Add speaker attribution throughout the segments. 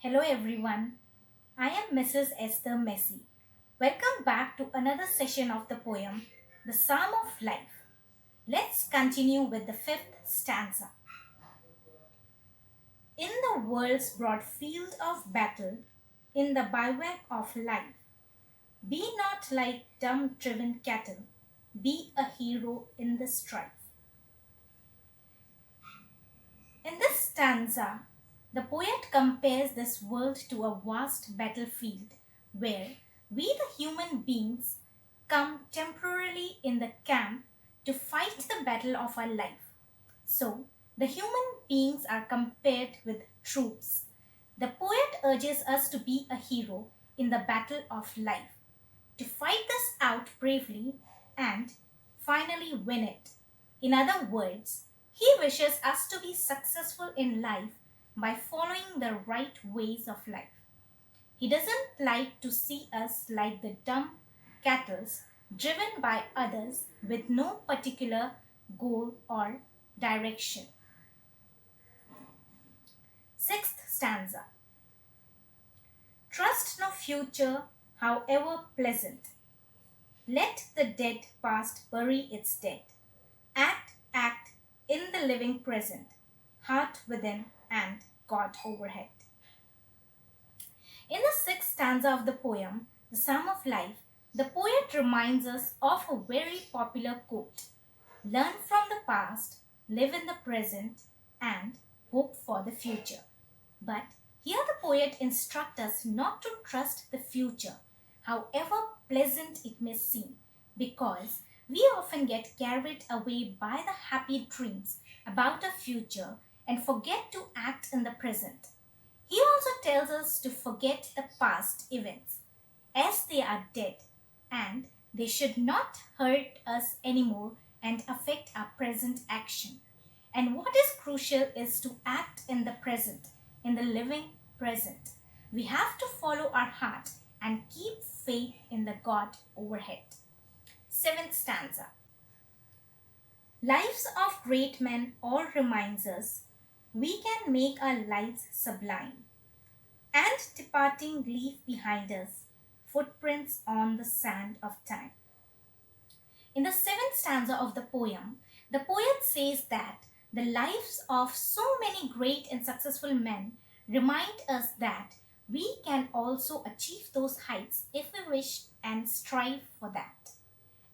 Speaker 1: Hello everyone, I am Mrs Esther Massey. Welcome back to another session of the poem, The Psalm of Life. Let's continue with the fifth stanza. In the world's broad field of battle, in the bivouac of life, be not like dumb-driven cattle, be a hero in the strife. In this stanza, the poet compares this world to a vast battlefield where we, the human beings, come temporarily in the camp to fight the battle of our life. So, the human beings are compared with troops. The poet urges us to be a hero in the battle of life, to fight this out bravely and finally win it. In other words, he wishes us to be successful in life by following the right ways of life. He doesn't like to see us like the dumb cattle driven by others with no particular goal or direction. Sixth stanza. Trust no future, however pleasant. Let the dead past bury its dead. Act in the living present, heart within and God overhead. In the sixth stanza of the poem, The Psalm of Life, the poet reminds us of a very popular quote: learn from the past, live in the present, and hope for the future. But here the poet instructs us not to trust the future, however pleasant it may seem, because we often get carried away by the happy dreams about a future and forget to act in the present. He also tells us to forget the past events as they are dead and they should not hurt us anymore and affect our present action. And what is crucial is to act in the present, in the living present. We have to follow our heart and keep faith in the God overhead. Seventh stanza. Lives of great men all reminds us we can make our lives sublime, and departing leave behind us footprints on the sand of time. In the seventh stanza of the poem, the poet says that the lives of so many great and successful men remind us that we can also achieve those heights if we wish and strive for that.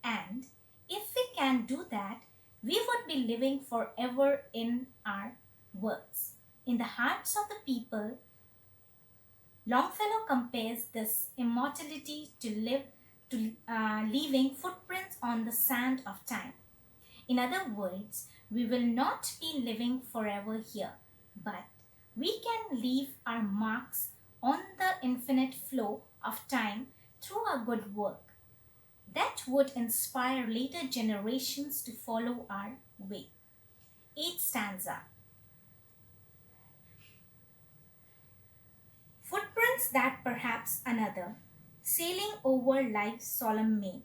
Speaker 1: And if we can do that, we would be living forever in our works, in the hearts of the people. Longfellow compares this immortality to leaving footprints on the sand of time. In other words, we will not be living forever here, but we can leave our marks on the infinite flow of time through our good work. That would inspire later generations to follow our way. Eighth stanza. Footprints that perhaps another, sailing over life's solemn main,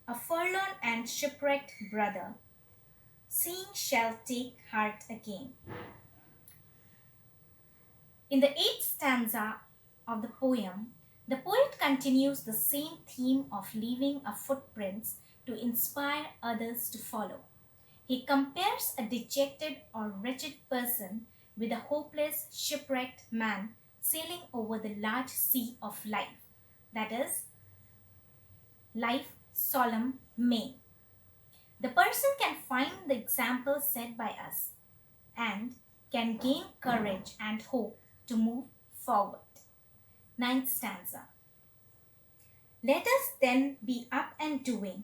Speaker 1: a forlorn and shipwrecked brother, seeing shall take heart again. In the eighth stanza of the poem, the poet continues the same theme of leaving a footprints to inspire others to follow. He compares a dejected or wretched person with a hopeless, shipwrecked man sailing over the large sea of life, that is, life solemn main. The person can find the example set by us and can gain courage and hope to move forward. Ninth stanza. Let us then be up and doing,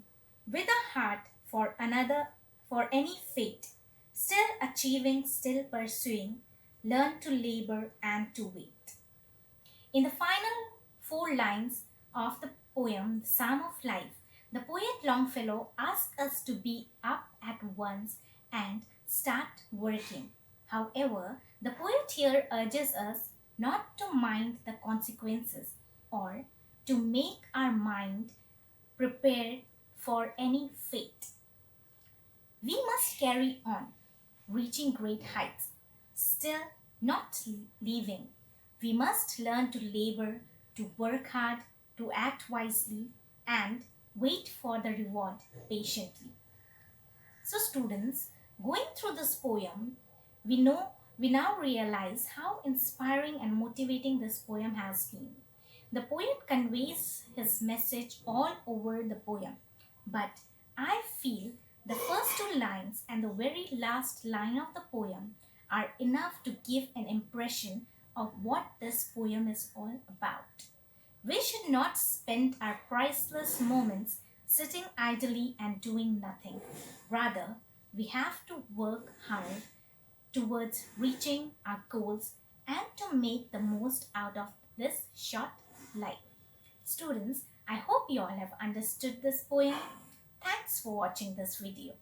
Speaker 1: with a heart for another, for any fate, still achieving, still pursuing, learn to labor and to wait. In the final four lines of the poem, The Psalm of Life, the poet Longfellow asks us to be up at once and start working. However, the poet here urges us not to mind the consequences or to make our mind prepared for any fate. We must carry on, reaching great heights, still not leaving We must learn to labor, to work hard, to act wisely, and wait for the reward patiently. So, students, going through this poem, we now realize how inspiring and motivating this poem has been. The poet conveys his message all over the poem, but I feel the first two lines and the very last line of the poem are enough to give an impression of what this poem is all about. We should not spend our priceless moments sitting idly and doing nothing. Rather, we have to work hard towards reaching our goals and to make the most out of this short life. Students, I hope you all have understood this poem. Thanks for watching this video.